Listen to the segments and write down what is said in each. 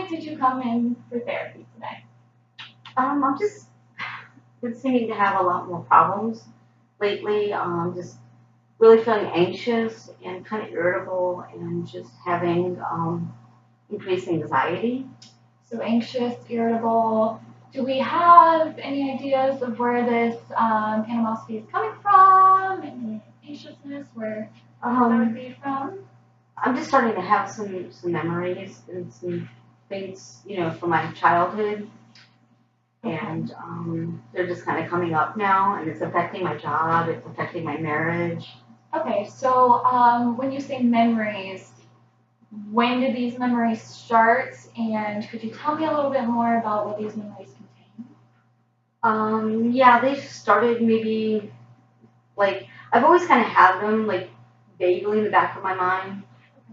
why did you come in for therapy today? I'm just been seeming to have a lot more problems lately. Just really feeling anxious and kind of irritable and just having increased anxiety. So anxious, irritable. Do we have any ideas of where this animosity is coming from? Any anxiousness, where that would Um, be from? I'm just starting to have some memories and some things, from my childhood, and they're just kind of coming up now, and it's affecting my job, it's affecting my marriage. Okay, so when you say memories, when did these memories start? And could you tell me a little bit more about what these memories contain? Yeah, they started maybe like I've always kind of had them like vaguely in the back of my mind,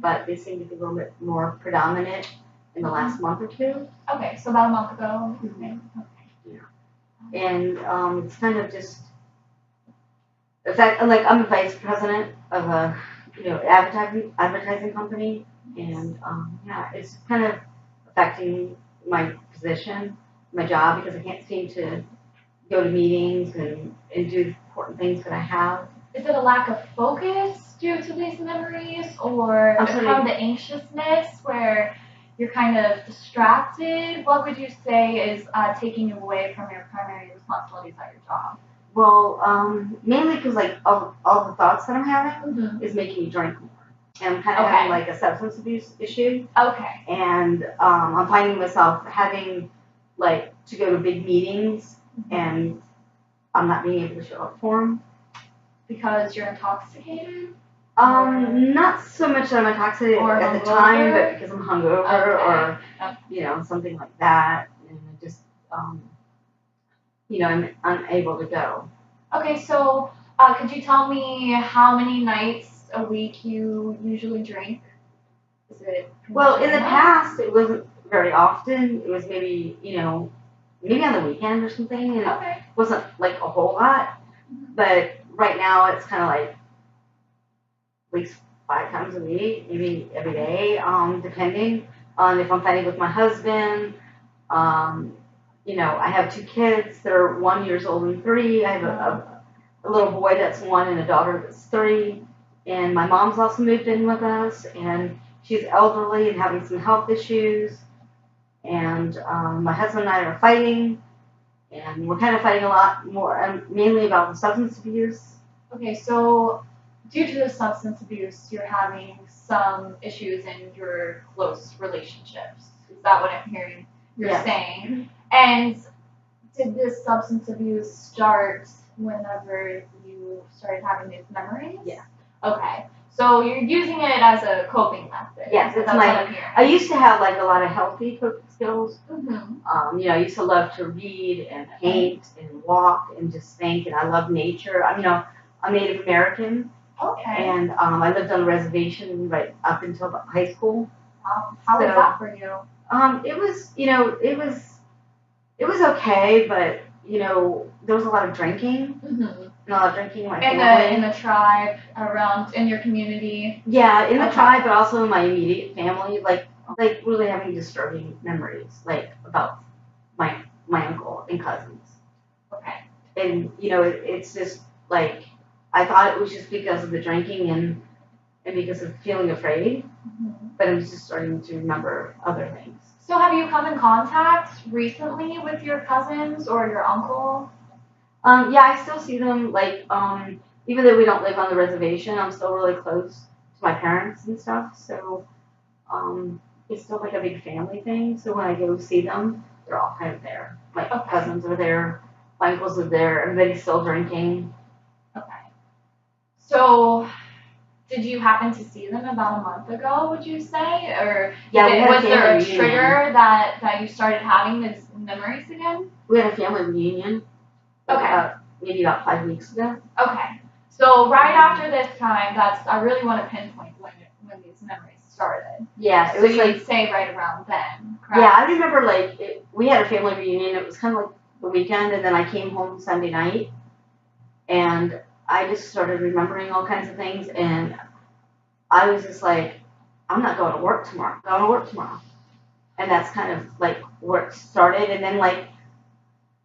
but they seem to be a little bit more predominant in the last month or two. Okay, so about a month ago. Okay. Yeah. And it's kind of just in fact, like I'm a vice president of a advertising company, and yeah, it's kind of affecting my position, my job, because I can't seem to go to meetings and do important things that I have. Is it a lack of focus due to these memories, or I'm sorry. from the anxiousness where you're kind of distracted? What would you say is taking you away from your primary responsibilities at your job? Well, mainly because like all the thoughts that I'm having Mm-hmm. is making me drink more. And I'm kind of having like a substance abuse issue, Okay. and I'm finding myself having like to go to big meetings, and I'm not being able to show up for them. Because you're intoxicated? Not so much that I'm intoxicated Or at the time, hungover? but because I'm hungover or Okay. something like that, and I just I'm unable to go. Okay, so could you tell me how many nights a week you usually drink? Is it Well, in the enough? past, it wasn't very often. It was maybe, maybe on the weekend or something, and it Okay. wasn't like a whole lot. But right now, it's kind of like at least 5 times a week, maybe every day, depending on if I'm fighting with my husband. I have 2 kids. They're 1 year old and 3. I have a little boy that's 1 and a daughter that's 3. And my mom's also moved in with us, and she's elderly and having some health issues. And my husband and I are fighting, and we're kind of fighting a lot more, mainly about the substance abuse. Okay, so due to the substance abuse, you're having some issues in your close relationships. Is that what I'm hearing you're saying? And did this substance abuse start whenever you started having these memories? Yeah. Okay. So you're using it as a coping method. Yes, it's That's what I'm hearing. I used to have like a lot of healthy coping skills. Mm-hmm. I used to love to read and paint and walk and just think, and I love nature. I'm Native American. Okay. And I lived on a reservation right up until high school. How was that for you? It was, it was okay, but there was a lot of drinking. Mm-hmm. And a lot of drinking in my family. In the tribe around in your community. Yeah, in the tribe, but also in my immediate family, like really having disturbing memories, like about my uncle and cousins. Okay. And it's just like I thought it was just because of the drinking and because of feeling afraid, but I'm just starting to remember other things. So have you come in contact recently with your cousins or your uncle? Yeah, I still see them, like, even though we don't live on the reservation, I'm still really close to my parents and stuff, so it's still like a big family thing, so when I go see them, they're all kind of there. My cousins are there, my uncles are there, everybody's still drinking. Okay. So did you happen to see them about a month ago, would you say? Or was there a trigger that you started having these memories again? We had a family reunion. Okay. Maybe about 5 weeks ago. Okay. So right after this time, I really want to pinpoint when these memories started. Yeah, it was so you'd say right around then, correct? Yeah, I remember we had a family reunion. It was kind of like the weekend, and then I came home Sunday night, and I just started remembering all kinds of things, and I was just like, I'm not going to work tomorrow. I'm going to work tomorrow. And that's kind of like where it started. And then like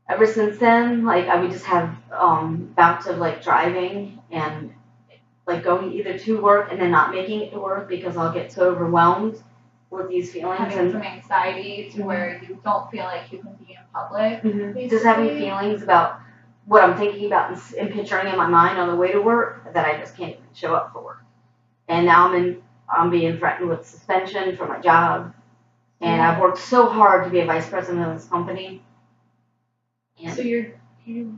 ever since then, like I would just have bouts of like driving and like going either to work and then not making it to work because I'll get so overwhelmed with these feelings Having and some anxiety to where you don't feel like you can be in public. just having feelings about what I'm thinking about and picturing in my mind on the way to work that I just can't even show up for work. And now I'm being threatened with suspension from my job. And I've worked so hard to be a vice president of this company. And so you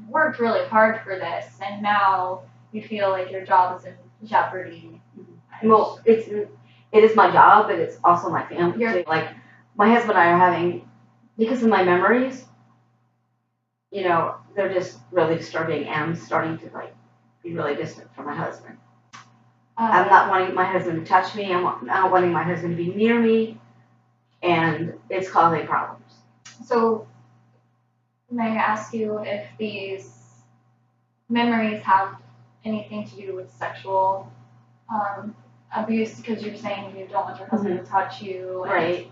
worked really hard for this, and now you feel like your job is in jeopardy. Well, it is my job, but it's also my family too. Like my husband and I are having, because of my memories, you know, they're just really disturbing, and I'm starting to like be really distant from my husband. I'm not wanting my husband to touch me. I'm not wanting my husband to be near me, and it's causing problems. So, may I ask you if these memories have anything to do with sexual abuse? Because you're saying you don't want your husband to touch you. Right.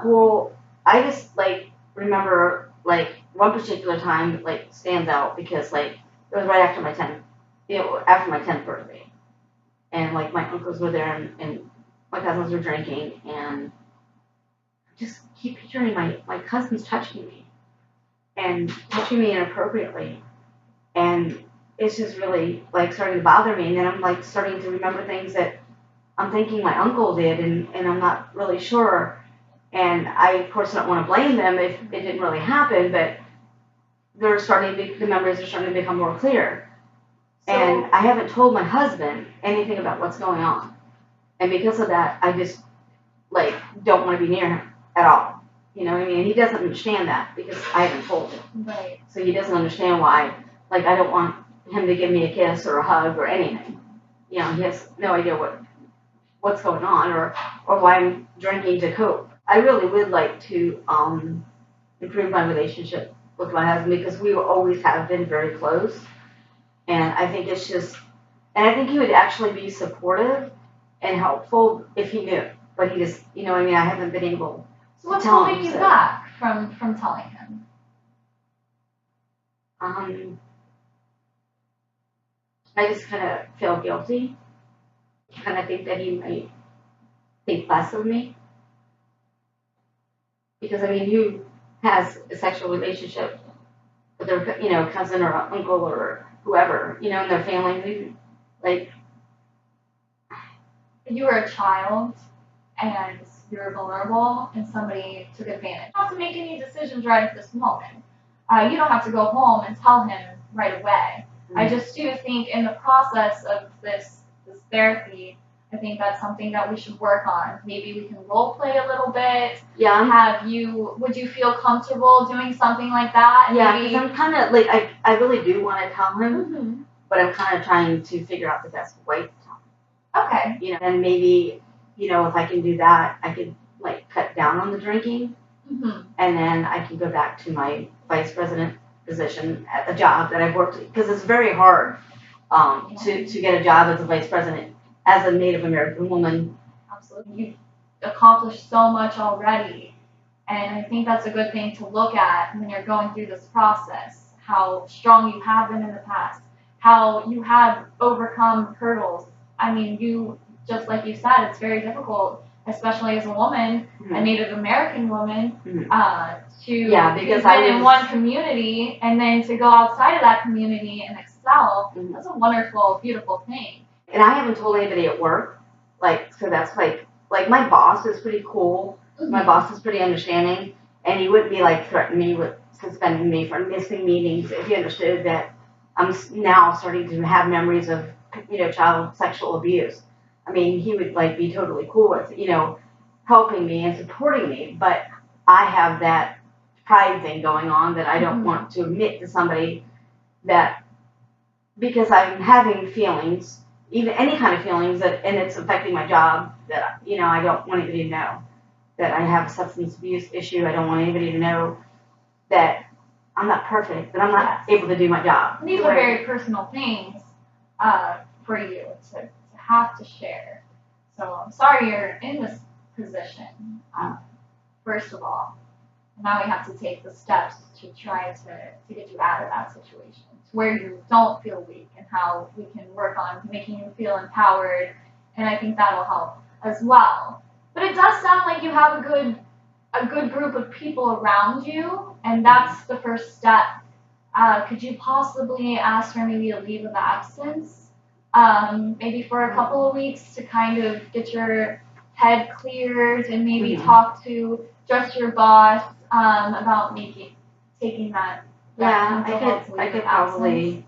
Well, I just like remember like one particular time like stands out because like it was right after my 10th birthday. And like my uncles were there and my cousins were drinking and I just keep picturing my cousins touching me and touching me inappropriately. And it's just really like starting to bother me. And then I'm like starting to remember things that I'm thinking my uncle did and I'm not really sure. And I of course don't want to blame them if it didn't really happen, but the memories are starting to become more clear. And I haven't told my husband anything about what's going on. And because of that, I just, like, don't want to be near him at all. You know what I mean? And he doesn't understand that because I haven't told him. Right. So he doesn't understand why, like, I don't want him to give me a kiss or a hug or anything. You know, he has no idea what's going on or why I'm drinking to cope. I really would like to improve my relationship with my husband because we always have been very close. And I think it's just, and I think he would actually be supportive and helpful if he knew. But he just, you know what I mean? I haven't been able to what's tell him. What's holding you back from telling him? I just kind of feel guilty. And I think that he might think less of me. Because, I mean, who has a sexual relationship with their, you know, cousin or uncle or whoever, you know, in their family, like. You were a child and you were vulnerable and somebody took advantage. You don't have to make any decisions right at this moment. You don't have to go home and tell him right away. Mm-hmm. I just do think in the process of this therapy, I think that's something that we should work on. Maybe we can role play a little bit. Yeah. Would you feel comfortable doing something like that? Yeah, because I'm kind of like, I really do want to tell him, but I'm kind of trying to figure out the best way to tell him. Okay. You know, and maybe, you know, if I can do that, I could like cut down on the drinking, and then I can go back to my vice president position at a job that I've worked, because it's very hard to get a job as a vice president. As a Native American woman. Absolutely. You've accomplished so much already. And I think that's a good thing to look at when you're going through this process. How strong you have been in the past. How you have overcome hurdles. I mean, you, just like you said, it's very difficult, especially as a woman, a Native American woman, to be in one community and then to go outside of that community and excel. That's a wonderful, beautiful thing. And I haven't told anybody at work, like, so that's like my boss is pretty cool. My boss is pretty understanding, and he wouldn't be like threatening me with suspending me for missing meetings if he understood that I'm now starting to have memories of, you know, child sexual abuse. I mean, he would like be totally cool with, you know, helping me and supporting me, but I have that pride thing going on that I don't want to admit to somebody that, because I'm having feelings, even any kind of feelings, and it's affecting my job, that, you know, I don't want anybody to know that I have a substance abuse issue. I don't want anybody to know that I'm not perfect, that I'm not able to do my job. These are very personal things for you to have to share. So I'm sorry you're in this position. first of all. And now we have to take the steps to try to get you out of that situation, to where you don't feel weak, and how we can work on making you feel empowered. And I think that'll help as well. But it does sound like you have a good group of people around you, and that's the first step. Could you possibly ask for maybe a leave of absence, maybe for a couple of weeks to kind of get your head cleared and maybe talk to just your boss about taking that Yeah, mental health leave I of could absence?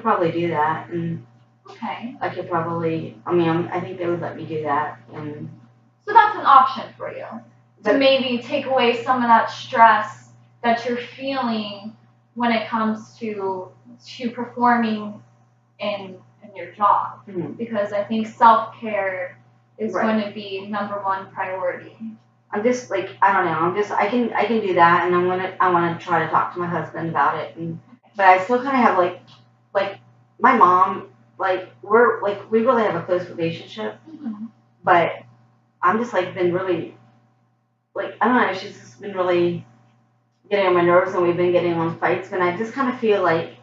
probably do that, and Okay, I could probably, I mean, I think they would let me do that, and, so that's an option for you to But- maybe take away some of that stress that you're feeling when it comes to performing in your job, Mhm. because I think self-care is Right. going to be number one priority. I'm just like, I don't know, I can do that, and I wanna try to talk to my husband about it, but I still kinda have like, my mom, like, we really have a close relationship, but I'm just like been really, like, I don't know, she's just been really getting on my nerves, and we've been getting on fights, and I just kind of feel like,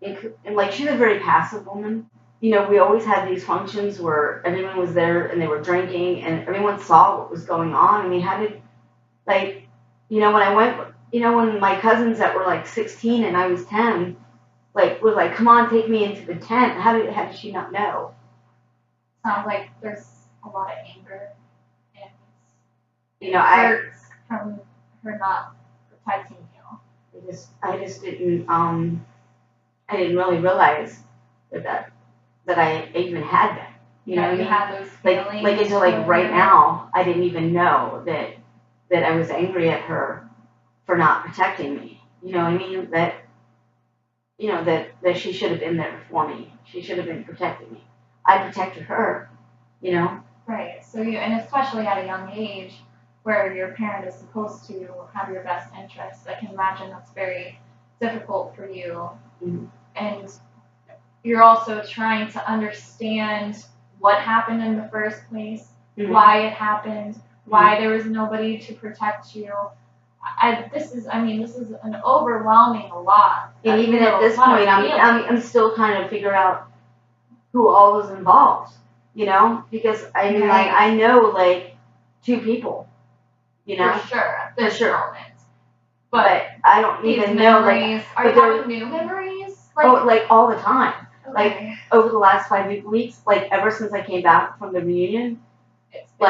and like, she's a very passive woman. You know, we always had these functions where everyone was there and they were drinking and everyone saw what was going on. I mean, how did, like, when my cousins that were like 16 and I was 10, like, were like, come on, take me into the tent. How did she not know? Sounds like there's a lot of anger and You know, hurts from her not protecting you. I just didn't, I didn't really realize that I even had that. You know what I mean? Had those Like feelings. until like right now, I didn't even know that I was angry at her for not protecting me. You know what I mean? That she should have been there for me. She should have been protecting me. I protected her, you know? Right. So and especially at a young age where your parent is supposed to have your best interests, I can imagine that's very difficult for you. Mhm. And you're also trying to understand what happened in the first place, why it happened, why there was nobody to protect you. This is an overwhelming lot. And even at this point, I'm still trying to figure out who all was involved, you know? Because I mean, like, I know like 2 people, you know? For sure, at this sure. moment. But I don't These even know, like, memories, are you having new memories? like all the time. Okay. Over the last 5 weeks, like ever since I came back from the reunion, It's like,